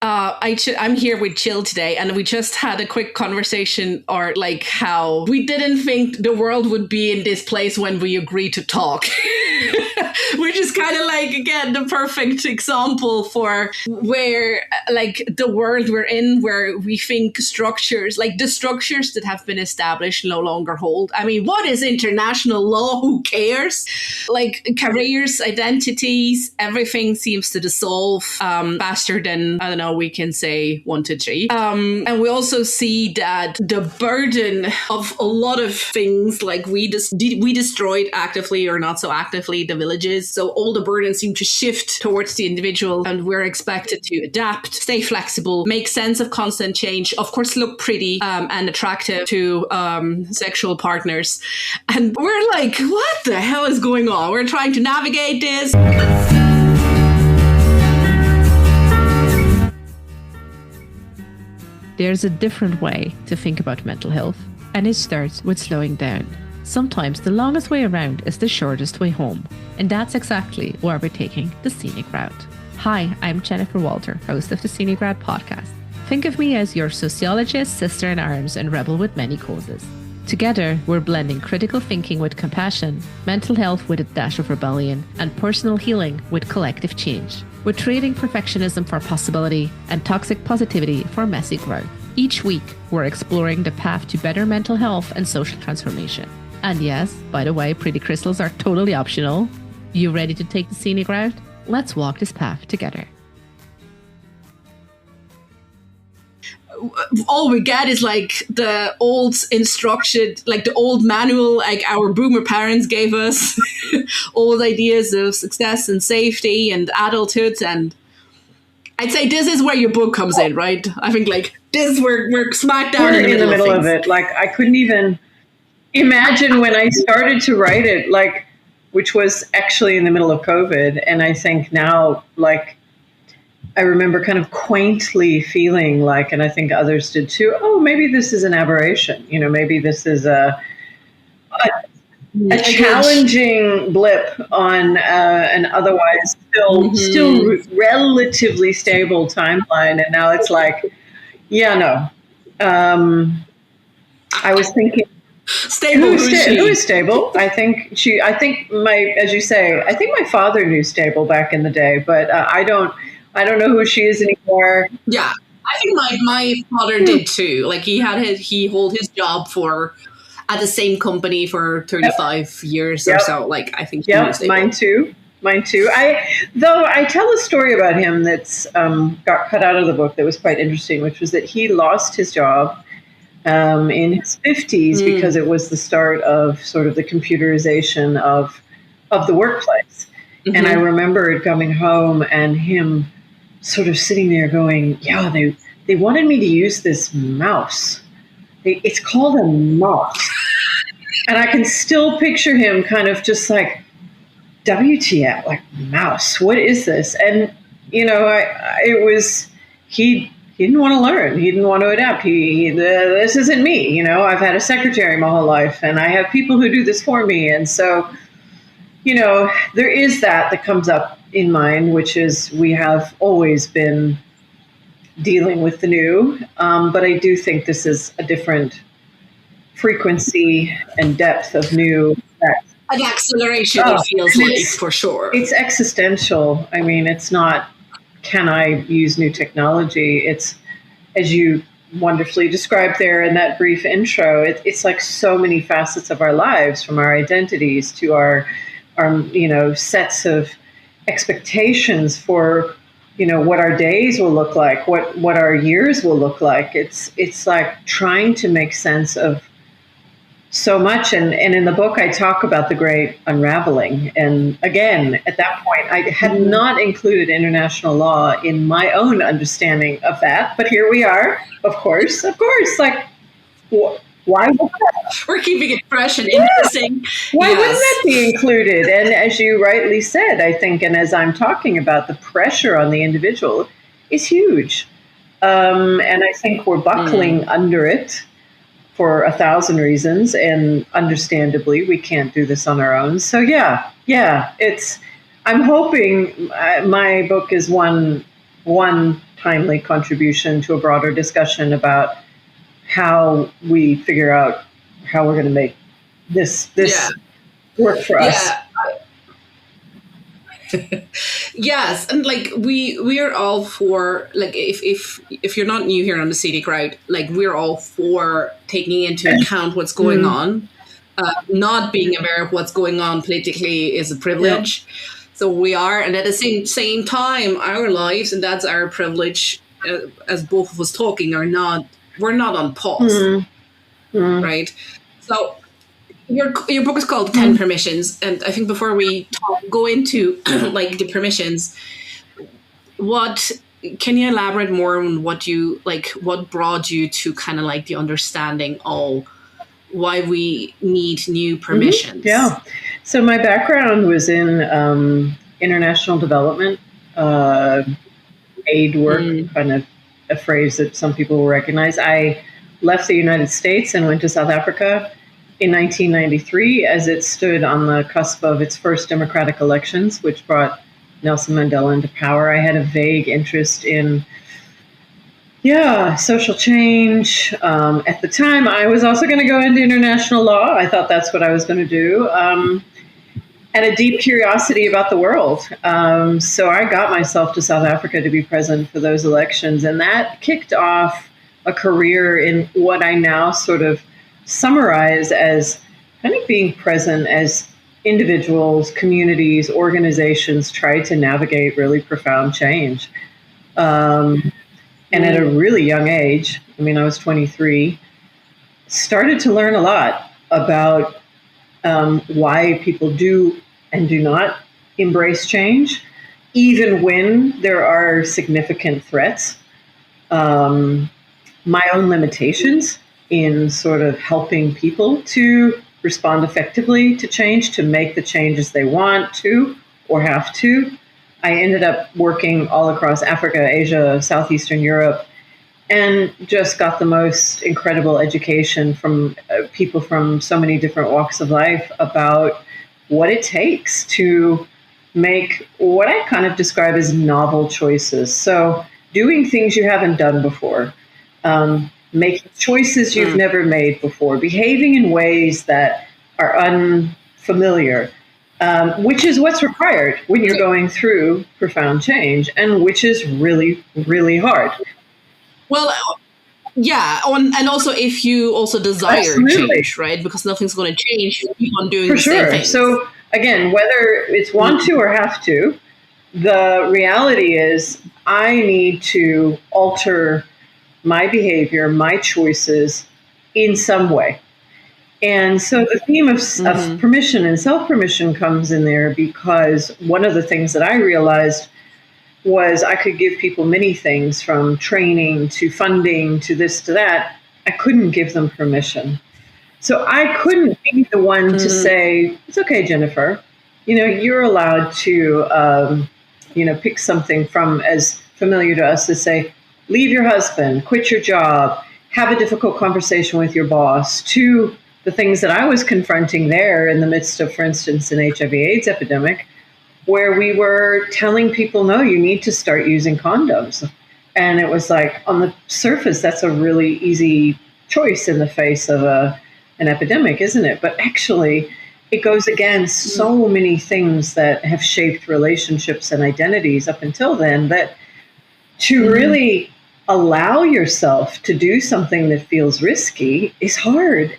I'm here with Jill today, and we just had a quick conversation, or like how we didn't think the world would be in this place when we agreed to talk. Which is kind of like, again, the perfect example for where, like, the world we're in, where we think structures, like the structures that have been established, no longer hold. I mean, what is international law? Who cares? Like, careers, identities, everything seems to dissolve faster than, I don't know, we can say 1 to 3. And we also see that the burden of a lot of things, like we destroyed actively or not so actively the villages. So all the burdens seem to shift towards the individual, and we're expected to adapt, stay flexible, make sense of constant change, of course, look pretty and attractive to sexual partners. And we're like, what the hell is going on? We're trying to navigate this. There's a different way to think about mental health, and it starts with slowing down. Sometimes the longest way around is the shortest way home, and that's exactly why we're taking the scenic route. Hi, I'm Jennifer Walter, host of the Scenic Route podcast. Think of me as your sociologist, sister in arms, and rebel with many causes. Together, we're blending critical thinking with compassion, mental health with a dash of rebellion, and personal healing with collective change. We're trading perfectionism for possibility and toxic positivity for messy growth. Each week, we're exploring the path to better mental health and social transformation. And yes, by the way, pretty crystals are totally optional. You ready to take the scenic route? Let's walk this path together. All we get is like the old instruction, like the old manual, like our boomer parents gave us, old ideas of success and safety and adulthood. And I'd say this is where your book comes in, right? I think like this is where we're smack down in the middle of it. Like I couldn't even imagine when I started to write it, like, which was actually in the middle of COVID. And I think now, like, I remember kind of quaintly feeling like, and I think others did too, oh, maybe this is an aberration. You know, maybe this is a challenging blip on an otherwise still relatively stable timeline. And now it's like, yeah, no. I was thinking, stable. Who is stable? I think as you say, I think my father knew stable back in the day, but I don't know who she is anymore. Yeah, I think my father did too. Like he held his job at the same company for 35 years or so. Like I think. Yeah, mine too. I tell a story about him that's got cut out of the book that was quite interesting, which was that he lost his job in his 50s because it was the start of sort of the computerization of the workplace. Mm-hmm. And I remember coming home and him sort of sitting there going, yeah, they wanted me to use this mouse. It's called a mouse. And I can still picture him kind of just like, WTF, like mouse, what is this? And, you know, he didn't want to learn. He didn't want to adapt. This isn't me. You know, I've had a secretary my whole life and I have people who do this for me. And so, you know, there is that comes up in mind, which is we have always been dealing with the new. But I do think this is a different frequency and depth of new. An acceleration, it feels like, for sure. It's existential. I mean, it's not, can I use new technology? It's, as you wonderfully described there in that brief intro, it's like so many facets of our lives, from our identities to our you know, sets of expectations for, you know, what our days will look like, what our years will look like. It's like trying to make sense of so much. And in the book, I talk about the great unraveling. And again, at that point, I had not included international law in my own understanding of that. But here we are, of course, like, why would that? We're keeping it fresh and interesting. Why wouldn't that be included? And as you rightly said, I think, and as I'm talking about, the pressure on the individual is huge. And I think we're buckling under it for 1,000 reasons, and understandably, we can't do this on our own. So yeah, I'm hoping my book is one one timely contribution to a broader discussion about how we figure out how we're going to make this work for us. Yeah. Yes, and like we are all for, like, if you're not new here on the scenic route, like we're all for taking into account what's going on. Not being aware of what's going on politically is a privilege. So we are, and at the same time, our lives, and that's our privilege, as both of us talking, we're not on pause, right? So your book is called 10 Permissions, and I think before we go into like the permissions, what can you elaborate more on what brought you to kind of like the understanding of why we need new permissions? Yeah. So my background was in international development, aid work, kind of a phrase that some people will recognize. I left the United States and went to South Africa in 1993 as it stood on the cusp of its first democratic elections, which brought Nelson Mandela into power. I had a vague interest in social change. At the time, I was also going to go into international law. I thought that's what I was going to do. And a deep curiosity about the world. So I got myself to South Africa to be present for those elections. And that kicked off a career in what I now sort of summarize as kind of being present as individuals, communities, organizations try to navigate really profound change. And at a really young age, I mean, I was 23, started to learn a lot about why people do and do not embrace change, even when there are significant threats. My own limitations in sort of helping people to respond effectively to change, to make the changes they want to or have to. I ended up working all across Africa, Asia, Southeastern Europe, and just got the most incredible education from people from so many different walks of life about what it takes to make what I kind of describe as novel choices. So doing things you haven't done before, making choices you've never made before, behaving in ways that are unfamiliar, which is what's required when you're going through profound change, and which is really, really hard. Well, yeah, and also if you also desire change, right? Because nothing's going to change, you keep on doing the same thing. So again, whether it's want to or have to, the reality is I need to alter my behavior, my choices in some way. And so the theme of permission and self-permission comes in there, because one of the things that I realized was I could give people many things, from training to funding to this to that. I couldn't give them permission. So I couldn't be the one to say, it's okay, Jennifer, you're allowed to, pick something from as familiar to us as, say, leave your husband, quit your job, have a difficult conversation with your boss, to the things that I was confronting there in the midst of, for instance, an HIV/AIDS epidemic, where we were telling people, no, you need to start using condoms. And it was like, on the surface, that's a really easy choice in the face of an epidemic, isn't it? But actually, it goes against so many things that have shaped relationships and identities up until then, that to really allow yourself to do something that feels risky is hard.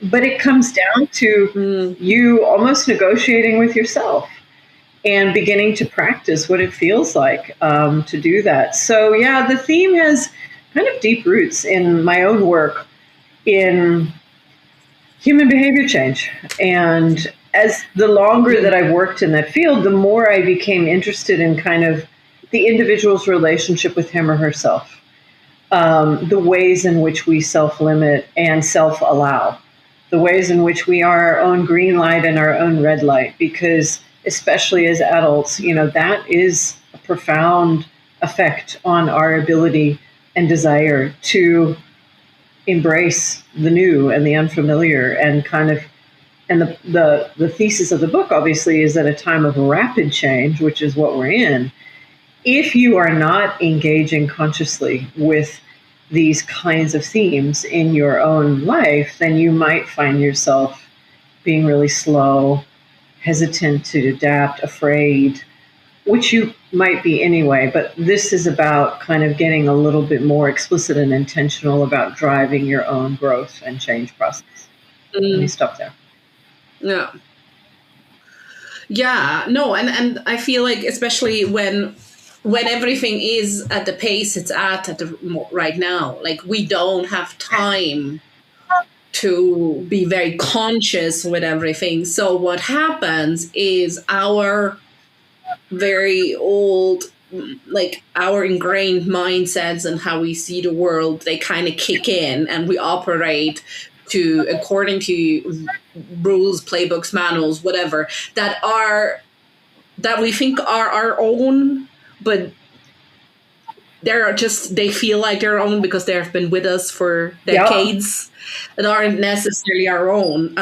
But it comes down to you almost negotiating with yourself and beginning to practice what it feels like to do that. So, yeah, the theme has kind of deep roots in my own work in human behavior change. And as the longer that I've worked in that field, the more I became interested in kind of the individual's relationship with him or herself, the ways in which we self-limit and self-allow, the ways in which we are our own green light and our own red light, because especially as adults, that is a profound effect on our ability and desire to embrace the new and the unfamiliar, and the thesis of the book obviously is at a time of rapid change, which is what we're in. if you are not engaging consciously with these kinds of themes in your own life, then you might find yourself being really slow, hesitant to adapt, afraid, which you might be anyway. But this is about kind of getting a little bit more explicit and intentional about driving your own growth and change process. Let me stop there. Yeah. Yeah, no, and I feel like especially when everything is at the pace it's at right now, like we don't have time to be very conscious with everything. So what happens is our very old, like our ingrained mindsets and how we see the world, they kind of kick in and we operate according to rules, playbooks, manuals, whatever, that we think are our own, but they feel like their own because they have been with us for decades, and aren't necessarily our own,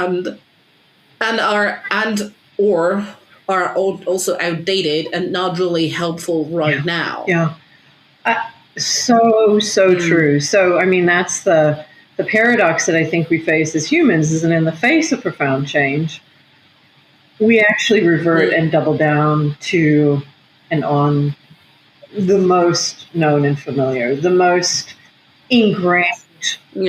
or are also outdated and not really helpful right now. Yeah. So true. So, I mean, that's the paradox that I think we face as humans is that in the face of profound change, we actually revert and double down to and on the most known and familiar, the most ingrained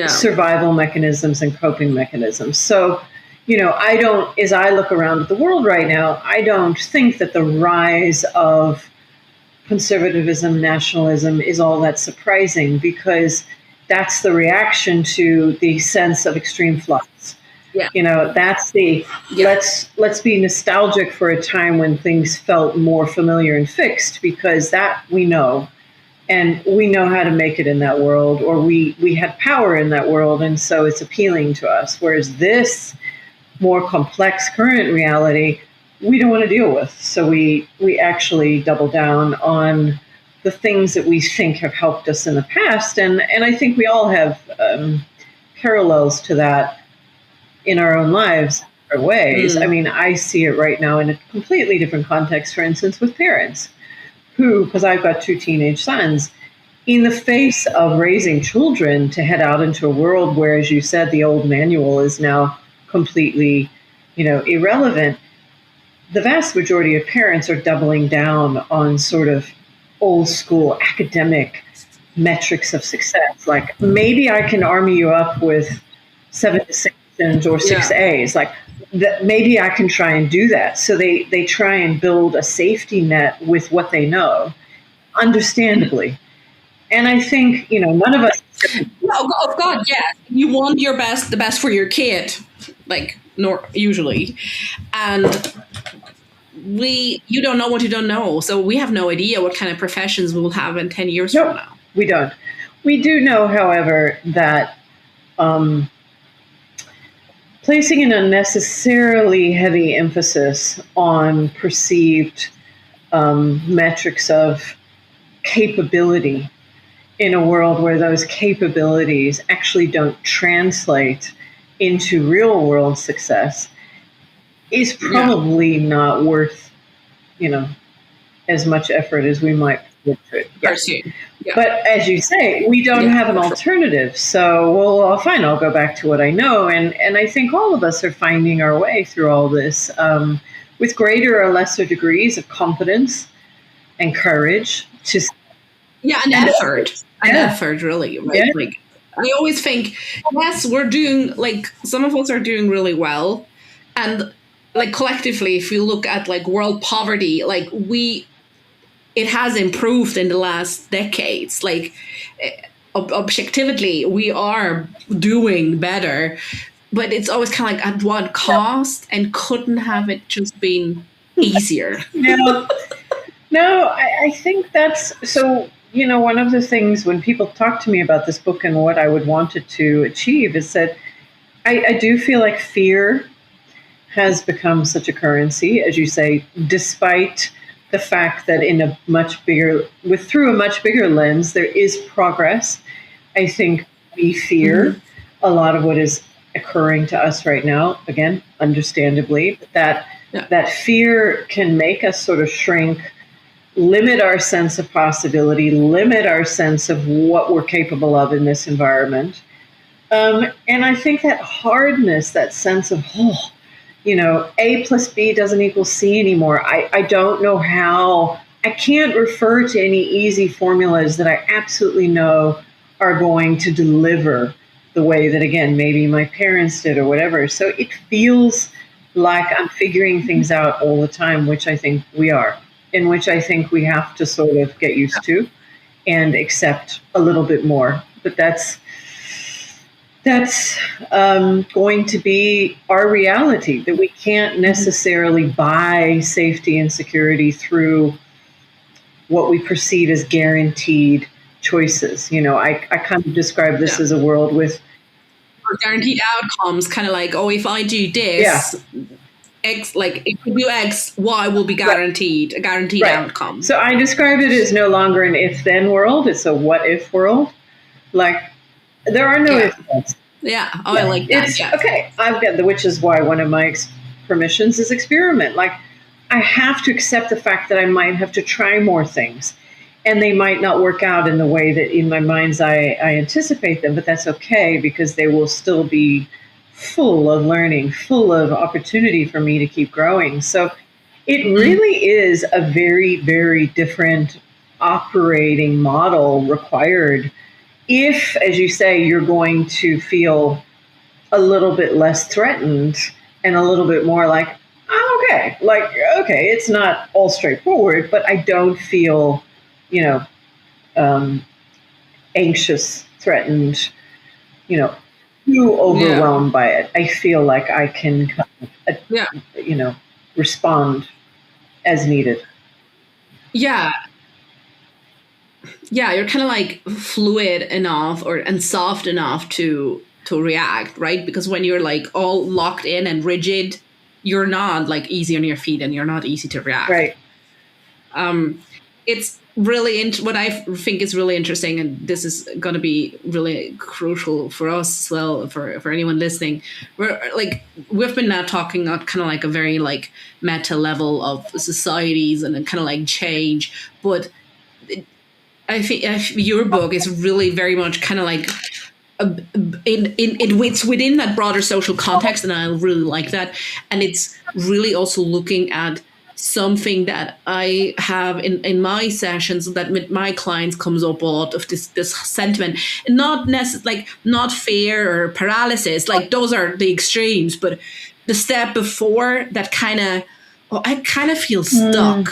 survival mechanisms and coping mechanisms. So, as I look around at the world right now, I don't think that the rise of conservatism, nationalism is all that surprising, because that's the reaction to the sense of extreme flux. Yeah. That's let's be nostalgic for a time when things felt more familiar and fixed, because that we know, and we know how to make it in that world, or we had power in that world, and so it's appealing to us. Whereas this more complex current reality, we don't want to deal with. So we actually double down on the things that we think have helped us in the past. And I think we all have parallels to that in our own lives or ways. I mean, I see it right now in a completely different context, for instance, with parents who, because I've got 2 teenage sons, in the face of raising children to head out into a world where, as you said, the old manual is now completely, irrelevant. The vast majority of parents are doubling down on sort of old school academic metrics of success. Like, maybe I can army you up with 7 distinctions or 6 A's. Like, maybe I can try and do that. So they try and build a safety net with what they know, understandably. And I think, none of us. Oh God, yeah. You want the best for your kid, usually, and you don't know what you don't know. So we have no idea what kind of professions we'll have in 10 years from now. We don't. We do know, however, that placing an unnecessarily heavy emphasis on perceived metrics of capability in a world where those capabilities actually don't translate into real world success is probably not worth, as much effort as we might put to it. Yeah. But as you say, we don't have an alternative. So, well, fine, I'll go back to what I know. And I think all of us are finding our way through all this with greater or lesser degrees of competence and courage to... and effort. And effort, really. Right? Yeah. Like, I always think, yes, we're doing, some of us are doing really well. And, collectively, if you look at, world poverty, it has improved in the last decades. Objectively, we are doing better. But it's always kind of at what cost, and couldn't have it just been easier? No, I think that's... So... one of the things when people talk to me about this book and what I would want it to achieve is that I do feel like fear has become such a currency, as you say, despite the fact that through a much bigger lens, there is progress. I think we fear a lot of what is occurring to us right now. Again, understandably, that fear can make us sort of shrink limit our sense of possibility, limit our sense of what we're capable of in this environment. And I think that hardness, that sense of, A plus B doesn't equal C anymore. I don't know how. I can't refer to any easy formulas that I absolutely know are going to deliver the way that, again, maybe my parents did or whatever. So it feels like I'm figuring things out all the time, which I think we are, in which I think we have to sort of get used to and accept a little bit more. But that's going to be our reality, that we can't necessarily buy safety and security through what we perceive as guaranteed choices. I kind of describe this as a world with guaranteed outcomes, kind of like, if I do this, X, like if you do X, Y will be guaranteed, a guaranteed outcome. So I describe it as no longer an if-then world, it's a what-if world. Like, there are no if-thens. Yeah. I like that. Okay, I've got which is why one of my permissions is experiment. Like, I have to accept the fact that I might have to try more things, and they might not work out in the way that in my mind's eye I anticipate them, but that's okay, because they will still be full of learning, full of opportunity for me to keep growing. So it really is a very, very different operating model required if, as you say, you're going to feel a little bit less threatened and a little bit more like, oh, okay, it's not all straightforward, but I don't feel, anxious, threatened, too overwhelmed by it. I feel like I can kind of, respond as needed. Yeah, you're kind of like fluid enough and soft enough to react, right? Because when you're like all locked in and rigid, you're not like easy on your feet and you're not easy to react. Right. It's really what I think is really interesting, and this is going to be really crucial for us as well, for anyone listening. We've been now talking on kind of like a very like meta level of societies and kind of like change, but I think your book is really very much kind of like it's within that broader social context, and I really like that. And it's really also looking at something that I have in my sessions that with my clients comes up a lot of this sentiment, and not necessarily like not fear or paralysis, like those are the extremes, but the step before that kind of, I kind of feel stuck.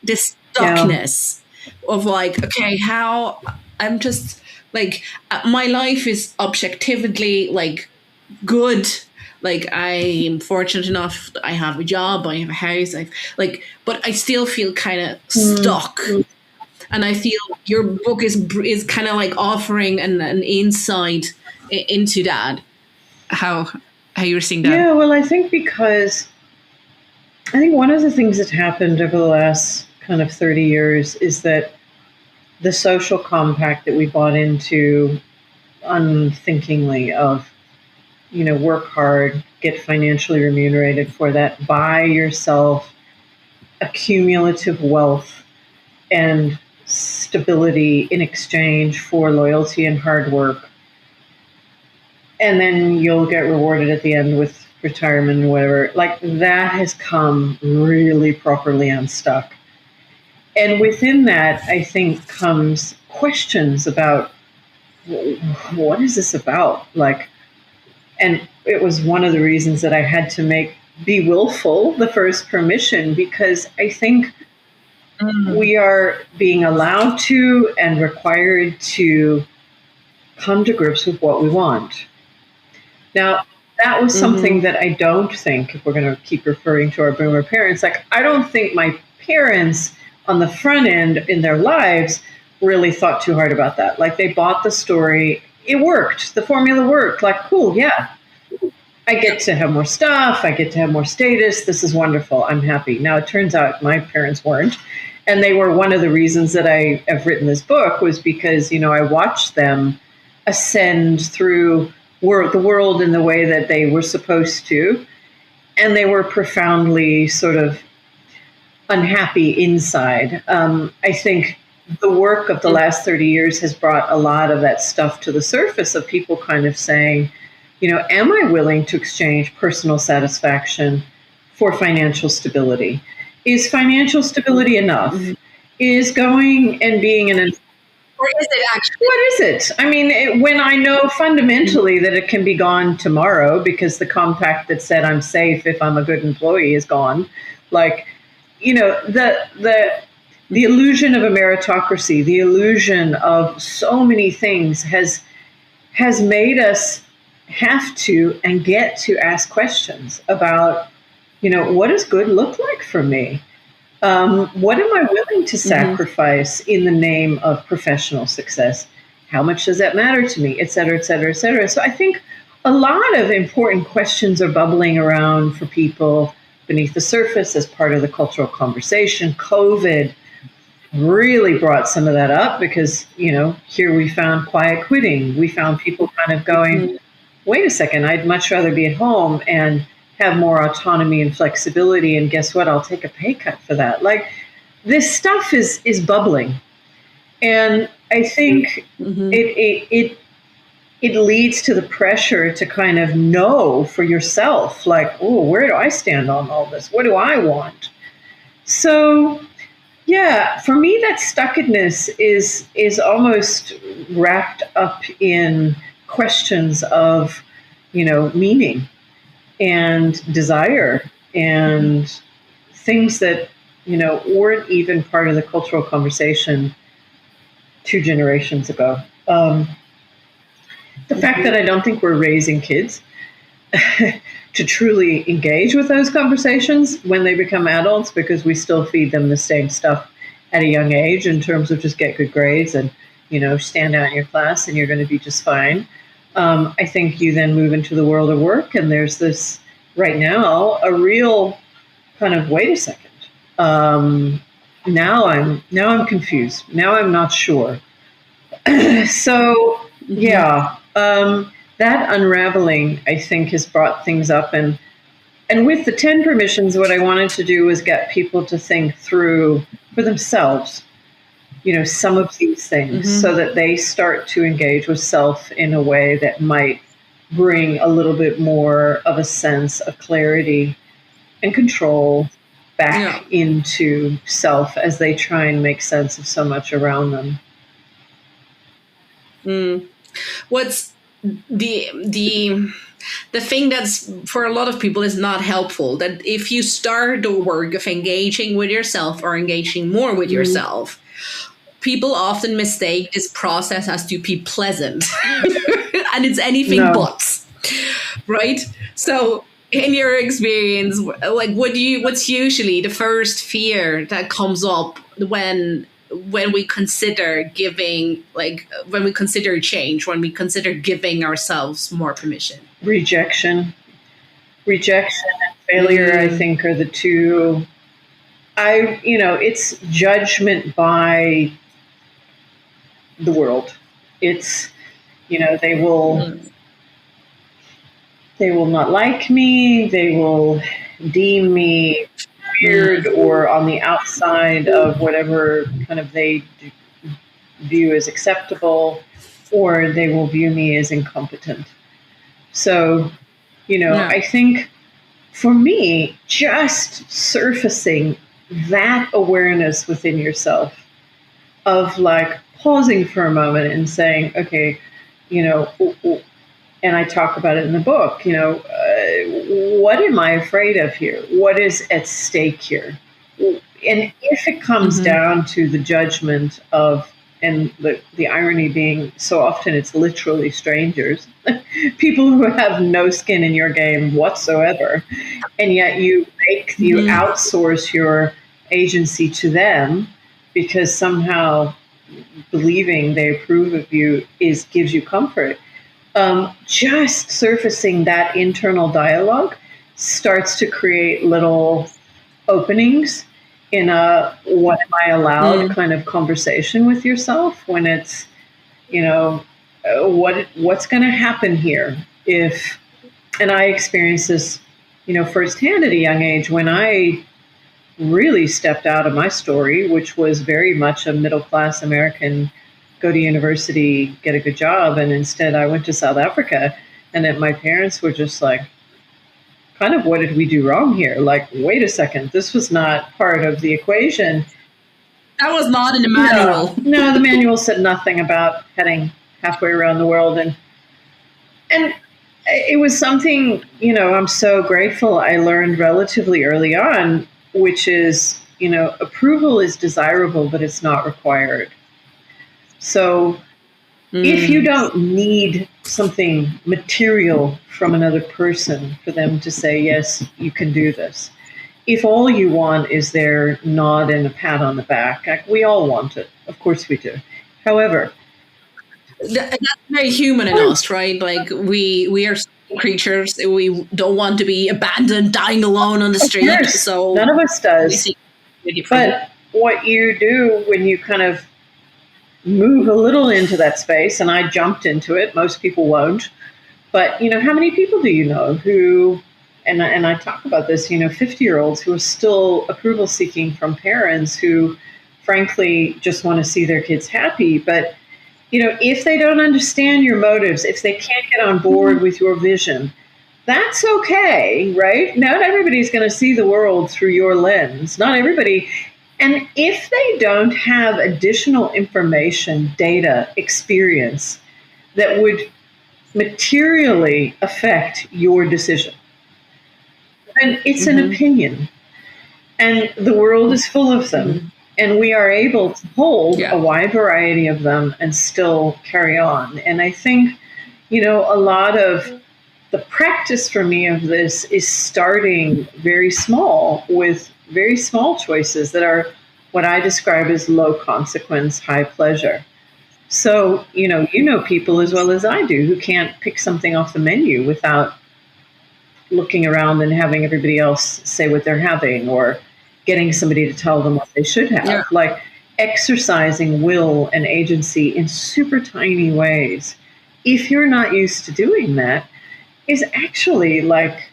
This stuckness of like, okay, how I'm just like, my life is objectively like good. Like, I am fortunate enough that I have a job, I have a house, but I still feel kind of stuck. And I feel your book is kind of like offering an insight into that. How you're seeing that? Yeah, well, I think one of the things that happened over the last kind of 30 years is that the social compact that we bought into unthinkingly of, work hard, get financially remunerated for that, buy yourself accumulative wealth and stability in exchange for loyalty and hard work. And then you'll get rewarded at the end with retirement and whatever. Like, that has come really properly unstuck. And within that, I think, comes questions about, what is this about? Like, and it was one of the reasons that I had to be willful the first permission, because I think we are being allowed to and required to come to grips with what we want. Now, that was something that I don't think, if we're going to keep referring to our boomer parents, like, I don't think my parents on the front end in their lives really thought too hard about that. Like, they bought the story. It worked. The formula worked. Like, cool, yeah. I get to have more stuff. I get to have more status. This is wonderful. I'm happy. Now, it turns out my parents weren't. And they were one of the reasons that I have written this book, was because, I watched them ascend through the world in the way that they were supposed to. And they were profoundly sort of unhappy inside. I think the work of the last 30 years has brought a lot of that stuff to the surface of people kind of saying, am I willing to exchange personal satisfaction for financial stability? Is financial stability enough? Mm-hmm. Is going and being in an or is it actually? What is it? I mean, when I know fundamentally that it can be gone tomorrow because the compact that said I'm safe if I'm a good employee is gone, like, the illusion of a meritocracy, the illusion of so many things has made us have to and get to ask questions about, what does good look like for me? What am I willing to sacrifice in the name of professional success? How much does that matter to me? Et cetera, et cetera, et cetera. So I think a lot of important questions are bubbling around for people beneath the surface as part of the cultural conversation. COVID really brought some of that up because, here we found quiet quitting. We found people kind of going, wait a second, I'd much rather be at home and have more autonomy and flexibility, and guess what? I'll take a pay cut for that. Like, this stuff is bubbling, and I think it leads to the pressure to kind of know for yourself, like, oh, where do I stand on all this? What do I want? So, yeah, for me, that stuckedness is almost wrapped up in questions of, meaning and desire and things that, weren't even part of the cultural conversation 2 generations ago. The fact that I don't think we're raising kids to truly engage with those conversations when they become adults, because we still feed them the same stuff at a young age in terms of just get good grades and, stand out in your class and you're going to be just fine. I think you then move into the world of work, and there's this right now a real kind of wait a second. Now I'm confused. Now I'm not sure. So yeah, that unraveling, I think, has brought things up, and with the 10 permissions, what I wanted to do was get people to think through for themselves, some of these things, so that they start to engage with self in a way that might bring a little bit more of a sense of clarity and control back into self as they try and make sense of so much around them. What's the thing that's for a lot of people is not helpful, that if you start the work of engaging with yourself or engaging more with yourself, people often mistake this process as to be pleasant and it's anything but, right? So in your experience, like, what's usually the first fear that comes up when we consider giving, like when we consider change, when we consider giving ourselves more permission? Rejection and failure, I think, are the two. It's judgment by the world. It's, they will not like me. They will deem me weird or on the outside of whatever kind of they view as acceptable, or they will view me as incompetent. So, I think for me, just surfacing that awareness within yourself of like pausing for a moment and saying, okay, and I talk about it in the book, what am I afraid of here? What is at stake here? And if it comes down to the judgment of, and the irony being so often it's literally strangers, people who have no skin in your game whatsoever, and yet you outsource your agency to them because somehow believing they approve of you gives you comfort. Just surfacing that internal dialogue starts to create little openings in a what am I allowed kind of conversation with yourself, when it's, what's going to happen here if, and I experienced this, firsthand at a young age when I really stepped out of my story, which was very much a middle-class American, go to university, get a good job. And instead I went to South Africa, and that my parents were just like, kind of, what did we do wrong here? Like, wait a second, this was not part of the equation. That was not in the manual. No, the manual said nothing about heading halfway around the world. And it was something, I'm so grateful I learned relatively early on, which is, approval is desirable, but it's not required. So if you don't need something material from another person for them to say, yes, you can do this, if all you want is their nod and a pat on the back, we all want it. Of course we do. However, that's very human in us, right? Like we are creatures. We don't want to be abandoned, dying alone on the street. So none of us does. But what you do when you kind of move a little into that space, and I jumped into it, most people won't, but how many people do you know who, and I talk about this, 50-year-olds who are still approval seeking from parents who frankly just want to see their kids happy, but if they don't understand your motives, if they can't get on board with your vision, that's okay, right? Not everybody's going to see the world through your lens. Not everybody. And if they don't have additional information, data, experience that would materially affect your decision, then it's an opinion. And the world is full of them. And we are able to hold a wide variety of them and still carry on. And I think, a lot of the practice for me of this is starting very small with very small choices that are what I describe as low consequence, high pleasure. So, people as well as I do who can't pick something off the menu without looking around and having everybody else say what they're having, or getting somebody to tell them what they should have, like exercising will and agency in super tiny ways. If you're not used to doing that, is actually like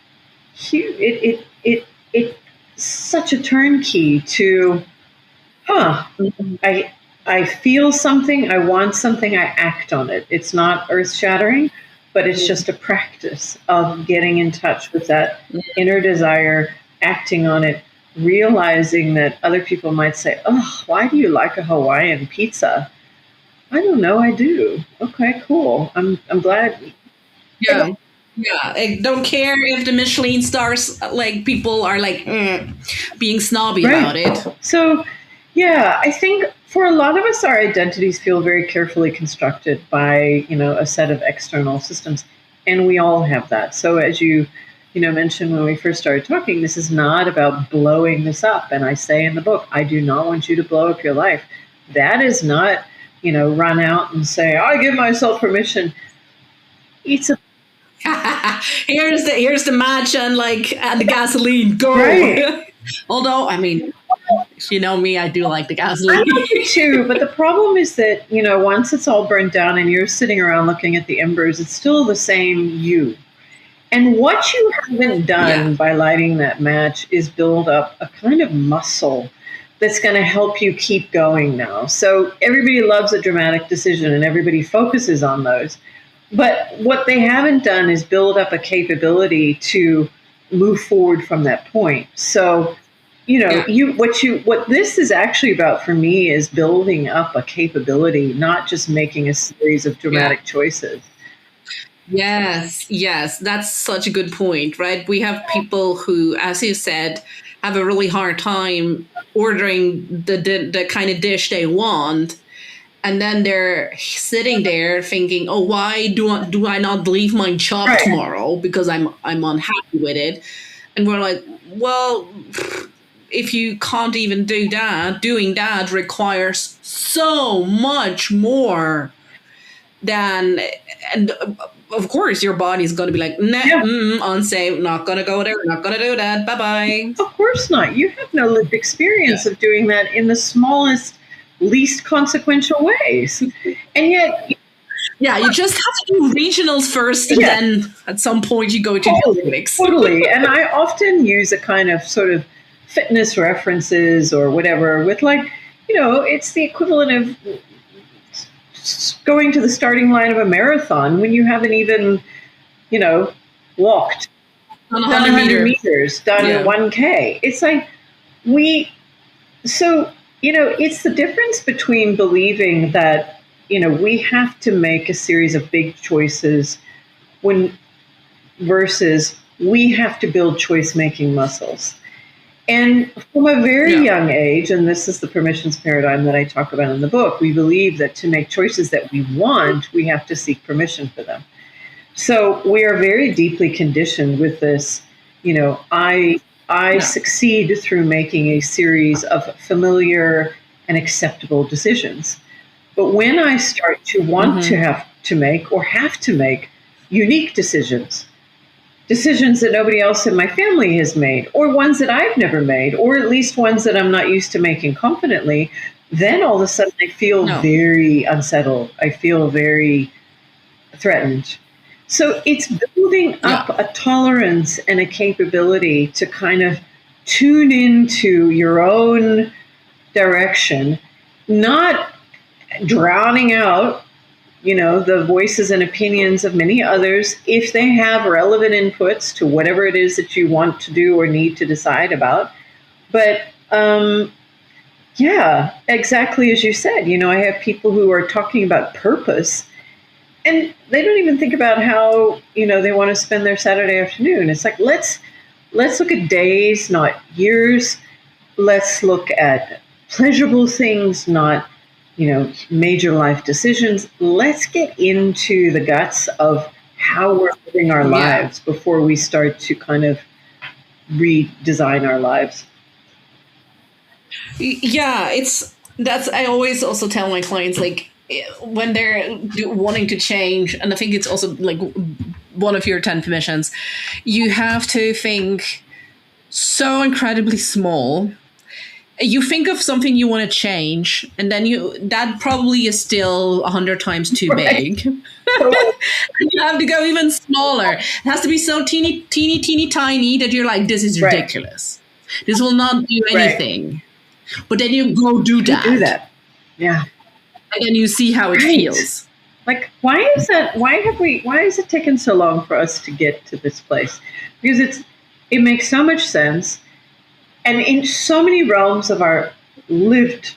huge. It's such a turnkey to, I feel something, I want something, I act on it. It's not earth shattering, but it's just a practice of getting in touch with that inner desire, acting on it, realizing that other people might say, oh, why do you like a Hawaiian pizza? I don't know, I do. Okay, cool. I'm glad. Yeah. I don't care if the Michelin stars, like, people are like being snobby about it. So, I think for a lot of us, our identities feel very carefully constructed by, a set of external systems. And we all have that. So as you mentioned when we first started talking, this is not about blowing this up. And I say in the book, I do not want you to blow up your life. That is not, run out and say, I give myself permission. It's a here's the match and the gasoline. Go. Right. Although, I mean, you know me, I do like the gasoline. I like it too, but the problem is that, once it's all burned down and you're sitting around looking at the embers, it's still the same you. And what you haven't done by lighting that match is build up a kind of muscle that's going to help you keep going now. So everybody loves a dramatic decision and everybody focuses on those. But what they haven't done is build up a capability to move forward from that point. So, what this is actually about for me is building up a capability, not just making a series of dramatic choices. Yes, that's such a good point, right? We have people who, as you said, have a really hard time ordering the kind of dish they want. And then they're sitting there thinking, oh, why do I not leave mine chopped tomorrow because I'm unhappy with it? And we're like, well, if you can't even do that, doing that requires so much more than, and of course your body's going to be like, unsafe, not going to go there, not going to do that, bye-bye. Of course not. You have no lived experience of doing that in the smallest, least consequential ways. And yet... you just have to do regionals first, and then at some point you go to the Olympics. Totally. And I often use a kind of sort of fitness references or whatever with like, it's the equivalent of going to the starting line of a marathon when you haven't even, walked, On done 100 meters, done Yeah. 1K. It's like it's the difference between believing that, we have to make a series of big choices versus we have to build choice-making muscles. And from a very young age, and this is the permissions paradigm that I talk about in the book, we believe that to make choices that we want, we have to seek permission for them. So we are very deeply conditioned with this, I succeed through making a series of familiar and acceptable decisions. But when I start to want to have to make unique decisions that nobody else in my family has made, or ones that I've never made, or at least ones that I'm not used to making confidently, then all of a sudden I feel very unsettled. I feel very threatened. So it's building up a tolerance and a capability to kind of tune into your own direction, not drowning out the voices and opinions of many others if they have relevant inputs to whatever it is that you want to do or need to decide about. But exactly as you said, I have people who are talking about purpose and they don't even think about how, they want to spend their Saturday afternoon. It's like, let's look at days, not years. Let's look at pleasurable things, not major life decisions. Let's get into the guts of how we're living our lives before we start to kind of redesign our lives. Yeah, I always also tell my clients, like, when they're wanting to change, and I think it's also like one of your 10 permissions, you have to think so incredibly small. You think of something you want to change, and then that probably is still 100 times too big. You have to go even smaller. It has to be so teeny tiny that you're like, this is ridiculous. This will not do anything. But then you go do that. Do that. Yeah. And then you see how it feels. Like, why is that? Why is it taken so long for us to get to this place? Because it makes so much sense. And in so many realms of our lived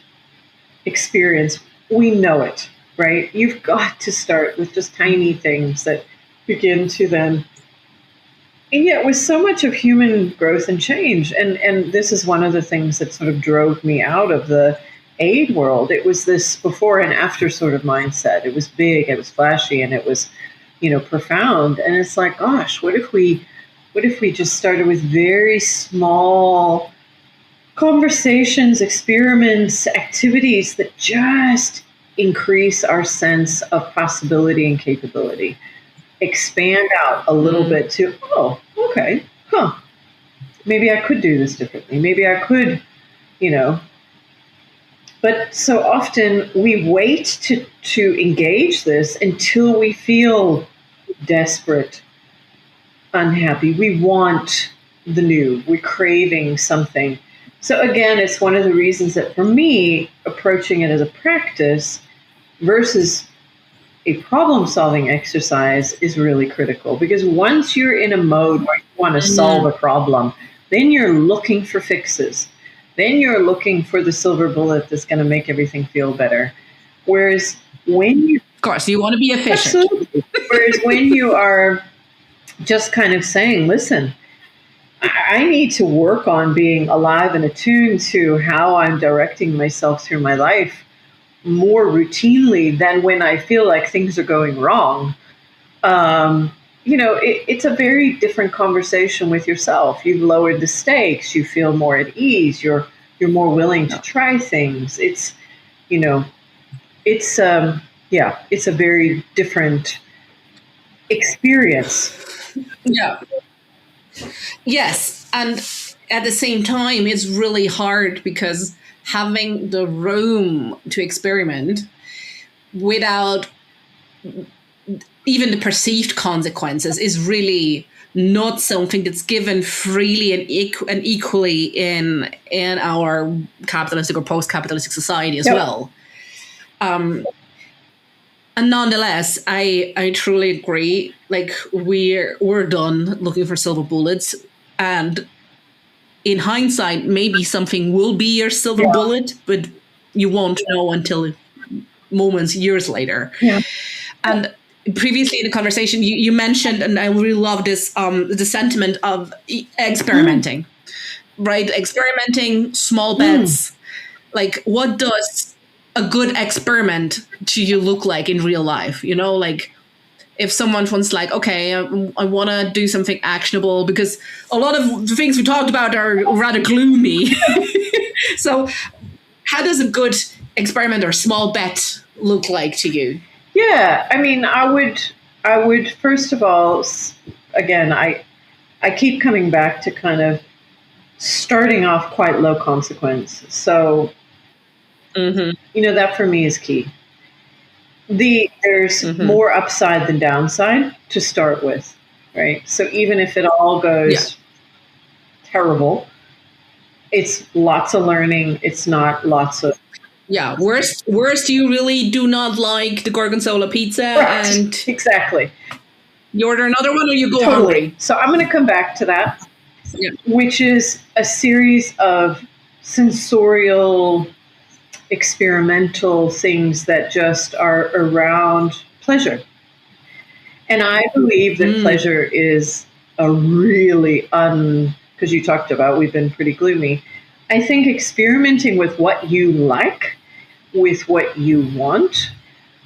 experience, we know it, right? You've got to start with just tiny things that begin to then. And yet with so much of human growth and change, and this is one of the things that sort of drove me out of the aid world, it was this before and after sort of mindset. It was big, it was flashy, and it was, profound. And it's like, gosh, what if we just started with very small conversations, experiments, activities that just increase our sense of possibility and capability. Expand out a little bit to, maybe I could do this differently. Maybe I could, But so often we wait to engage this until we feel desperate, unhappy. We want the new. We're craving something. So again, it's one of the reasons that for me, approaching it as a practice versus a problem-solving exercise is really critical. Because once you're in a mode where you want to solve a problem, then you're looking for fixes. Then you're looking for the silver bullet that's going to make everything feel better. Whereas when you... Of course, you want to be efficient. Absolutely. Whereas when you are just kind of saying, listen, I need to work on being alive and attuned to how I'm directing myself through my life more routinely than when I feel like things are going wrong. It's a very different conversation with yourself. You've lowered the stakes. You feel more at ease. You're more willing to try things. It's a very different experience. Yeah. Yes. And at the same time, it's really hard because having the room to experiment without even the perceived consequences is really not something that's given freely and equally in our capitalistic or post-capitalistic society as well. And nonetheless, I truly agree. Like we're done looking for silver bullets, and in hindsight, maybe something will be your silver bullet, but you won't know until years later. Yeah. And previously in the conversation, you mentioned, and I really love this, the sentiment of experimenting, right? Experimenting, small bets. Like, what does a good experiment to you look like in real life? You know, like if someone wants like, okay, I want to do something actionable, because a lot of the things we talked about are rather gloomy. So how does a good experiment or small bet look like to you? Yeah, I mean, I would first of all, again, I keep coming back to kind of starting off quite low consequence. So, that for me is key. There's more upside than downside to start with, right? So even if it all goes terrible, it's lots of learning. It's not lots of worst. You really do not like the gorgonzola pizza, and exactly. You order another one, or you go hungry. So I'm going to come back to that, which is a series of sensorial, experimental things that just are around pleasure. And I believe that pleasure is a really because you talked about, we've been pretty gloomy. I think experimenting with what you like, with what you want,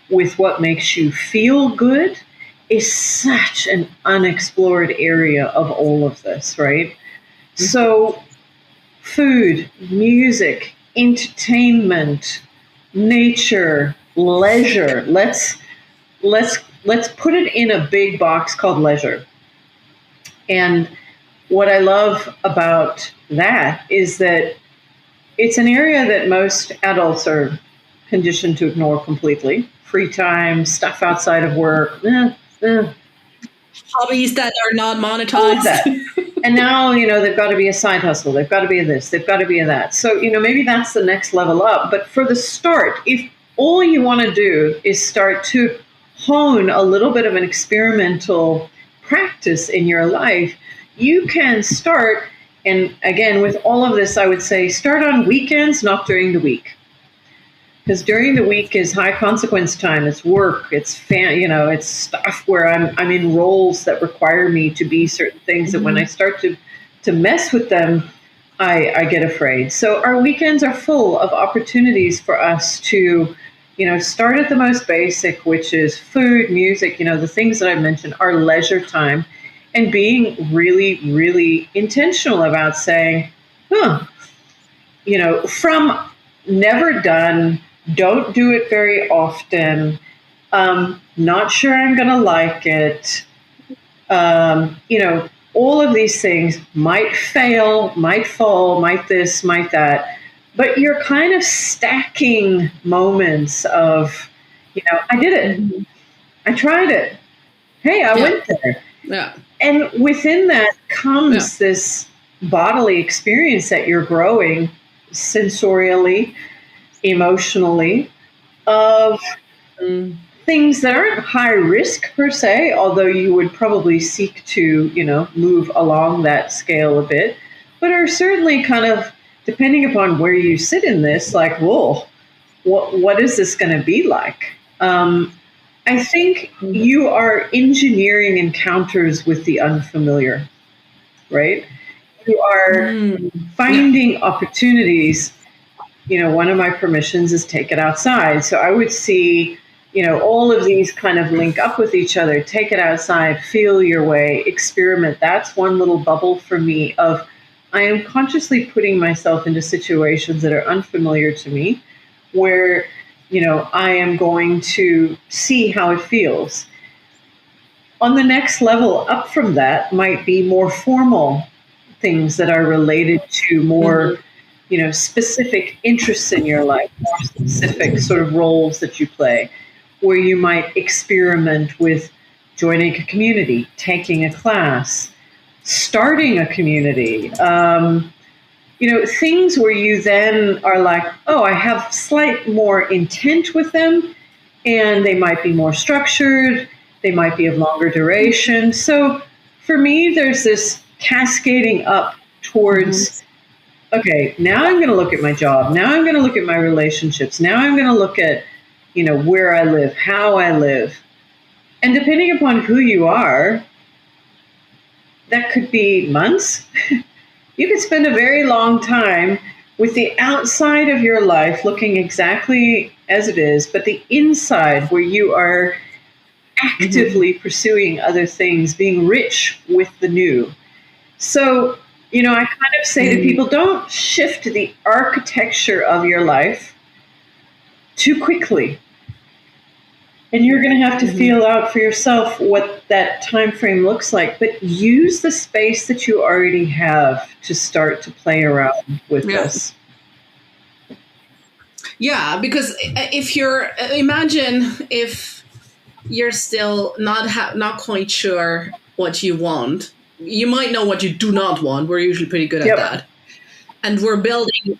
with what makes you feel good is such an unexplored area of all of this, right? So food, music, entertainment, nature, leisure. Let's put it in a big box called leisure. And what I love about that is that it's an area that most adults are conditioned to ignore completely. Free time, stuff outside of work, hobbies that are not monetized. All of that. And now, they've got to be a side hustle. They've got to be a this. They've got to be a that. So, maybe that's the next level up. But for the start, if all you want to do is start to hone a little bit of an experimental practice in your life, you can start. And again, with all of this, I would say start on weekends, not during the week. Because during the week is high consequence time. It's work. It's it's stuff where I'm in roles that require me to be certain things. And when I start to mess with them, I get afraid. So our weekends are full of opportunities for us to, start at the most basic, which is food, music. The things that I mentioned are leisure time, and being really, really intentional about saying, from never done. Don't do it very often. Not sure I'm going to like it. All of these things might fail, might fall, might this, might that. But you're kind of stacking moments of, I did it. I tried it. Hey, I went there. Yeah. And within that comes this bodily experience that you're growing sensorially, emotionally, of things that aren't high risk per se, although you would probably seek to, move along that scale a bit, but are certainly kind of, depending upon where you sit in this, like, whoa, what is this going to be like? I think you are engineering encounters with the unfamiliar, right? You are finding opportunities. One of my permissions is take it outside. So I would see, all of these kind of link up with each other. Take it outside, feel your way, experiment. That's one little bubble for me of I am consciously putting myself into situations that are unfamiliar to me, where, I am going to see how it feels. On the next level up from that might be more formal things that are related to more specific interests in your life, more specific sort of roles that you play, where you might experiment with joining a community, taking a class, starting a community, things where you then are like, oh, I have slight more intent with them, and they might be more structured, they might be of longer duration. So for me, there's this cascading up towards, okay, now I'm going to look at my job. Now I'm going to look at my relationships. Now I'm going to look at, where I live, how I live. And depending upon who you are, that could be months. You could spend a very long time with the outside of your life looking exactly as it is, but the inside where you are actively pursuing other things, being rich with the new. So, I kind of say to people, don't shift the architecture of your life too quickly. And you're going to have to feel out for yourself what that time frame looks like. But use the space that you already have to start to play around with this. Yeah, because imagine if you're still not quite sure what you want. You might know what you do not want. We're usually pretty good at that. And we're building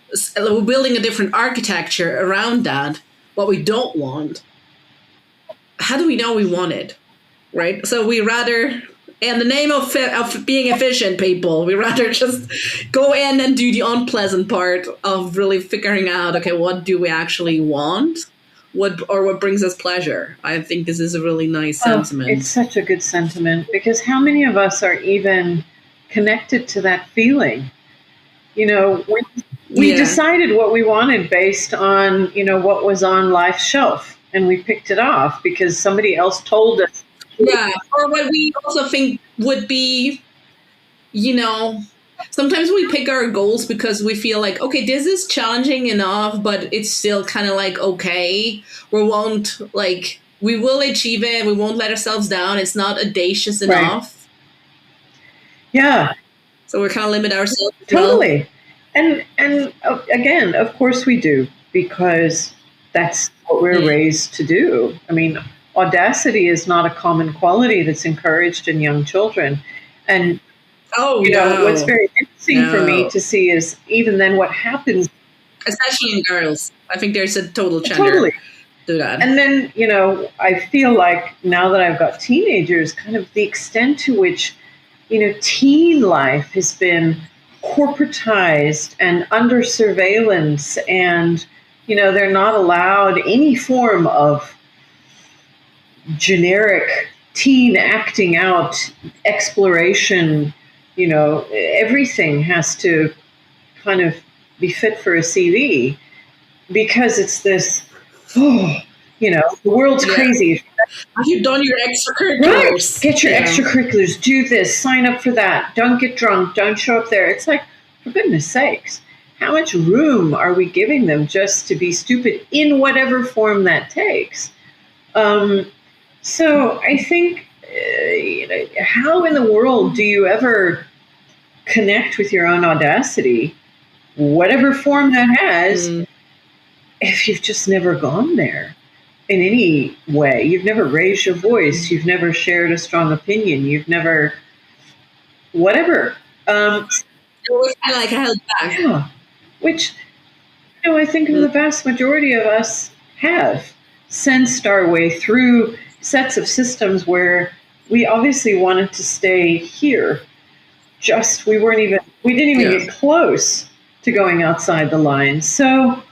a different architecture around that, what we don't want. How do we know we want it, right? So we rather, in the name of being efficient, people, we rather just go in and do the unpleasant part of really figuring out, okay, what do we actually want? What brings us pleasure? I think this is a really nice sentiment. It's such a good sentiment, because how many of us are even connected to that feeling? We decided what we wanted based on, what was on life's shelf. And we picked it off because somebody else told us. Yeah, or what we also think would be, sometimes we pick our goals because we feel like, okay, this is challenging enough, but it's still kind of like, okay, we will achieve it. We won't let ourselves down. It's not audacious enough. Yeah. So we kind of limit ourselves. Totally. And again, of course we do, because that's what we're raised to do. I mean, audacity is not a common quality that's encouraged in young children. And, what's very interesting for me to see is even then what happens. Especially in girls. I think there's a total gender to that. And then, I feel like now that I've got teenagers, kind of the extent to which, teen life has been corporatized and under surveillance, and they're not allowed any form of generic teen acting out exploration. Everything has to kind of be fit for a CV, because it's this, the world's crazy. Have you done your extracurriculars? Right. Get your extracurriculars, do this, sign up for that, don't get drunk, don't show up there. It's like, for goodness sakes, how much room are we giving them just to be stupid in whatever form that takes? So I think, how in the world do you ever connect with your own audacity, whatever form that has, if you've just never gone there in any way? You've never raised your voice. You've never shared a strong opinion. You've never, whatever. It was kind of like held back. Yeah. Which, I think the vast majority of us have sensed our way through sets of systems where we obviously wanted to stay here. We didn't even get close to going outside the lines. So,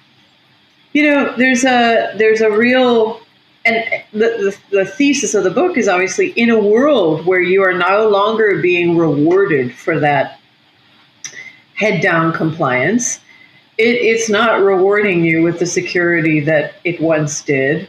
there's a real, and the thesis of the book is obviously, in a world where you are no longer being rewarded for that head down compliance, it's not rewarding you with the security that it once did.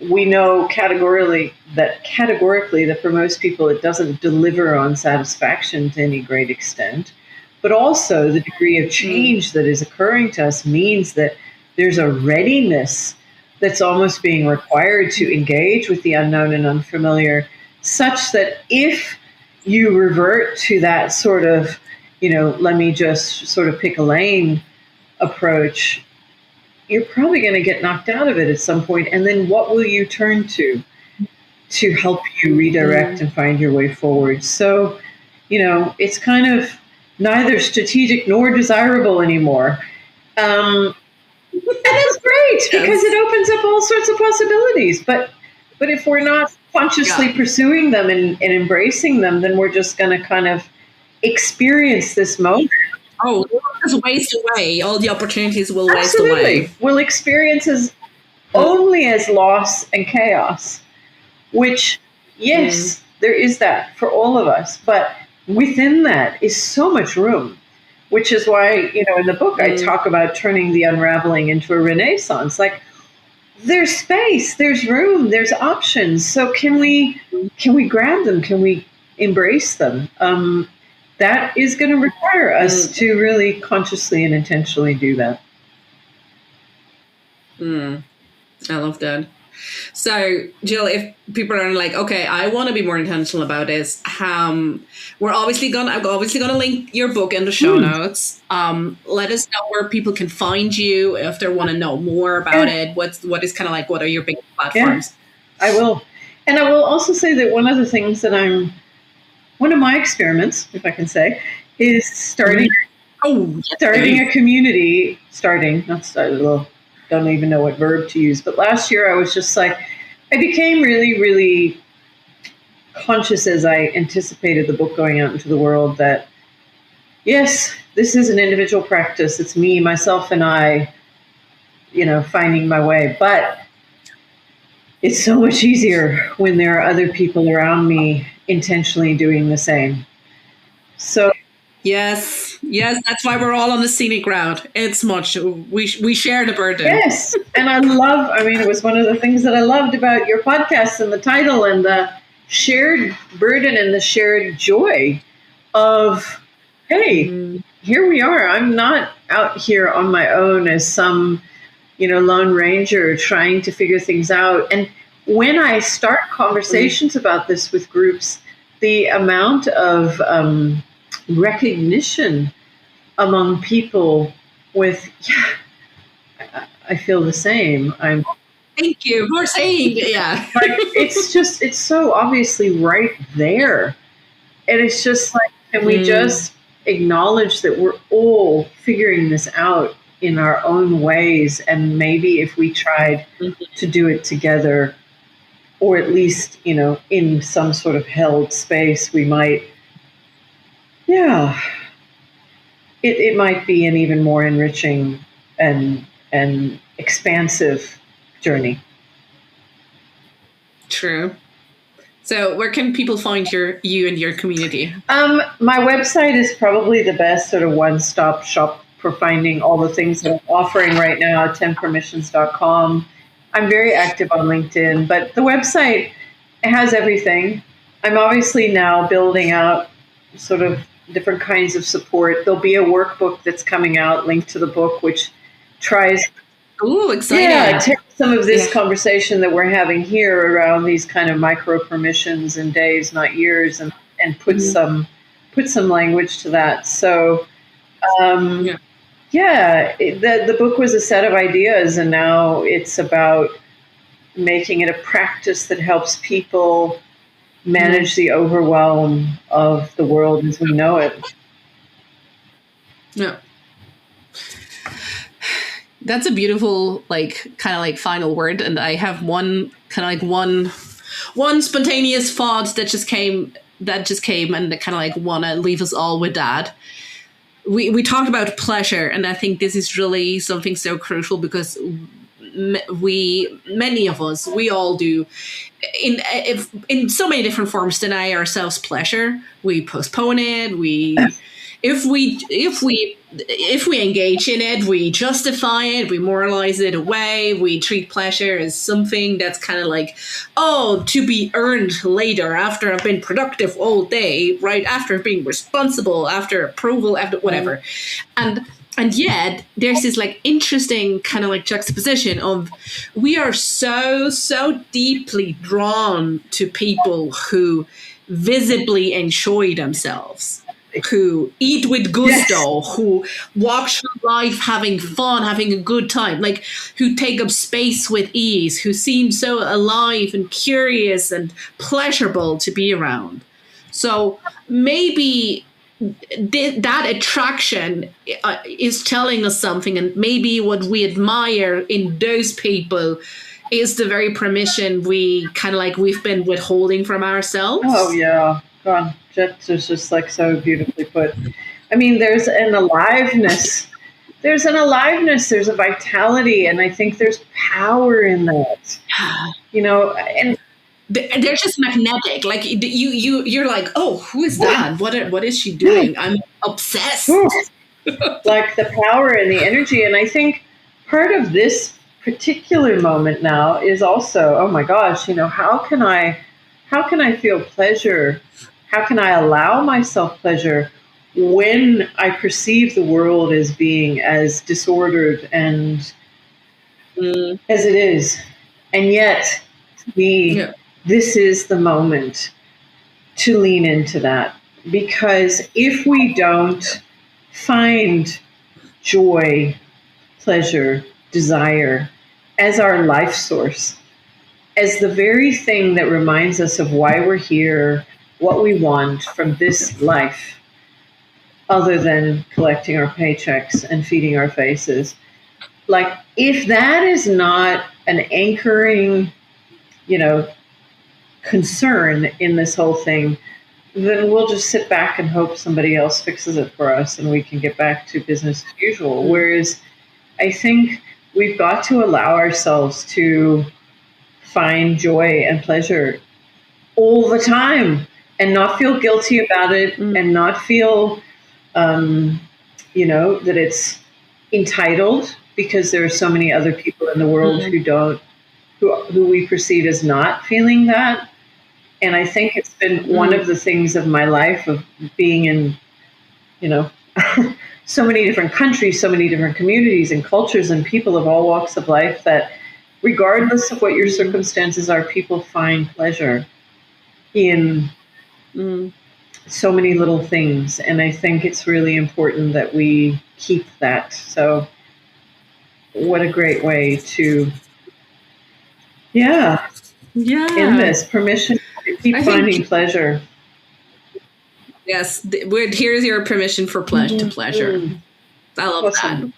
We know categorically that for most people it doesn't deliver on satisfaction to any great extent. But also the degree of change that is occurring to us means that there's a readiness that's almost being required to engage with the unknown and unfamiliar, such that if you revert to that sort of, let me just sort of pick a lane approach, you're probably going to get knocked out of it at some point. And then what will you turn to? to help you redirect and find your way forward. So, it's kind of neither strategic nor desirable anymore. And that's great because it opens up all sorts of possibilities. But if we're not consciously pursuing them and embracing them, then we're just going to kind of experience this moment. Oh, we'll just waste away. All the opportunities will waste away. We'll experience only as loss and chaos, which, yes, there is that for all of us. But within that is so much room, which is why, in the book, I talk about turning the unraveling into a renaissance. Like, there's space, there's room, there's options. So can we grab them? Can we embrace them? That is going to require us to really consciously and intentionally do that. I love that. So, Jill, if people are like, okay, I want to be more intentional about this, I'm obviously gonna link your book in the show notes. Let us know where people can find you if they want to know more about it. What are your big platforms? I will. And I will also say that one of the things that one of my experiments, if I can say, is starting a community. Don't even know what verb to use. But last year I was just like, I became really, really conscious as I anticipated the book going out into the world that, yes, this is an individual practice. It's me, myself, and I, finding my way. But it's so much easier when there are other people around me intentionally doing the same. So yes, that's why we're all on the scenic route. It's much we share the burden. Yes, and it was one of the things that I loved about your podcast and the title and the shared burden and the shared joy of, hey, here we are. I'm not out here on my own as some, lone ranger trying to figure things out. And when I start conversations about this with groups, the amount of recognition among people with, I feel the same. Thank you for saying, it's so obviously right there. And it's just like, can we just acknowledge that we're all figuring this out in our own ways? And maybe if we tried to do it together, or at least, in some sort of held space, we might, it might be an even more enriching and expansive journey. True. So where can people find you and your community? My website is probably the best sort of one-stop shop for finding all the things that I'm offering right now at 10permissions.com. I'm very active on LinkedIn, but the website has everything. I'm obviously now building out sort of different kinds of support. There'll be a workbook that's coming out linked to the book, which tries take some of this conversation that we're having here around these kind of micro permissions and days, not years, and put some language to that. So the book was a set of ideas, and now it's about making it a practice that helps people manage the overwhelm of the world as we know it. Yeah. That's a beautiful, final word. And I have one spontaneous thought that just came and that kind of want to leave us all with that. We talked about pleasure, and I think this is really something so crucial because many of us, we all do, in so many different forms, deny ourselves pleasure. We postpone it. If we engage in it, we justify it, we moralize it away, we treat pleasure as something that's kind of to be earned later after I've been productive all day, right? After being responsible, after approval, after whatever. And yet there's this interesting kind of juxtaposition of we are so deeply drawn to people who visibly enjoy themselves. who eat with gusto, who walk through life having fun, having a good time, like who take up space with ease, who seem so alive and curious and pleasurable to be around. So maybe that attraction is telling us something, and maybe what we admire in those people is the very permission we kind of like we've been withholding from ourselves. Oh yeah, God, that is just like so beautifully put. I mean, there's an aliveness. There's a vitality, and I think there's power in that. You know, and they're just magnetic. Like you're like, oh, who is that? What is she doing? I'm obsessed. Like the power and the energy, and I think part of this particular moment now is also, oh my gosh, you know, how can I feel pleasure? How can I allow myself pleasure when I perceive the world as being as disordered and as it is? And yet, to me, this is the moment to lean into that. Because if we don't find joy, pleasure, desire as our life source, as the very thing that reminds us of why we're here, what we want from this life, other than collecting our paychecks and feeding our faces. Like, if that is not an anchoring, you know, concern in this whole thing, then we'll just sit back and hope somebody else fixes it for us and we can get back to business as usual. Whereas I think we've got to allow ourselves to find joy and pleasure all the time and not feel guilty about it and not feel, you know, that it's entitled because there are so many other people in the world who we perceive as not feeling that. And I think it's been one of the things of my life of being in, you know, so many different countries, so many different communities and cultures and people of all walks of life, that regardless of what your circumstances are, people find pleasure in so many little things. And I think it's really important that we keep that. So what a great way to, in this permission to keep finding pleasure. Yes, here's your permission for pleasure. I love that.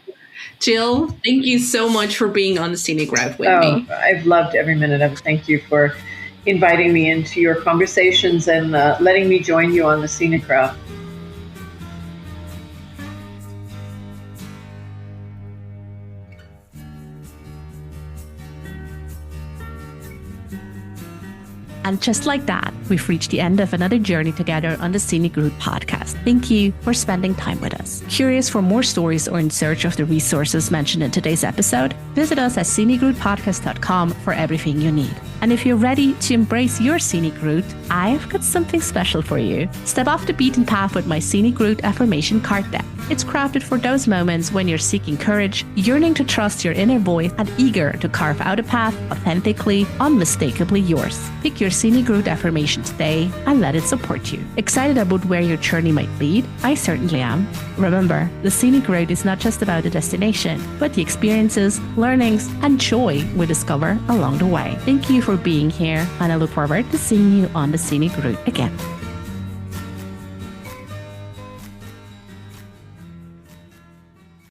Jill, thank you so much for being on the Scenic Route with me. I've loved every minute of it. Thank you for inviting me into your conversations and letting me join you on the Scenic Route. And just like that, we've reached the end of another journey together on the Scenic Route podcast. Thank you for spending time with us. Curious for more stories or in search of the resources mentioned in today's episode? Visit us at scenicroutepodcast.com for everything you need. And if you're ready to embrace your scenic route, I've got something special for you. Step off the beaten path with my Scenic Route affirmation card deck. It's crafted for those moments when you're seeking courage, yearning to trust your inner voice, and eager to carve out a path authentically, unmistakably yours. Pick your Scenic Route affirmation today and let it support you. Excited about where your journey might lead? I certainly am. Remember, the Scenic Route is not just about the destination, but the experiences, learnings, and joy we discover along the way. Thank you for being here, and I look forward to seeing you on the Scenic Route again.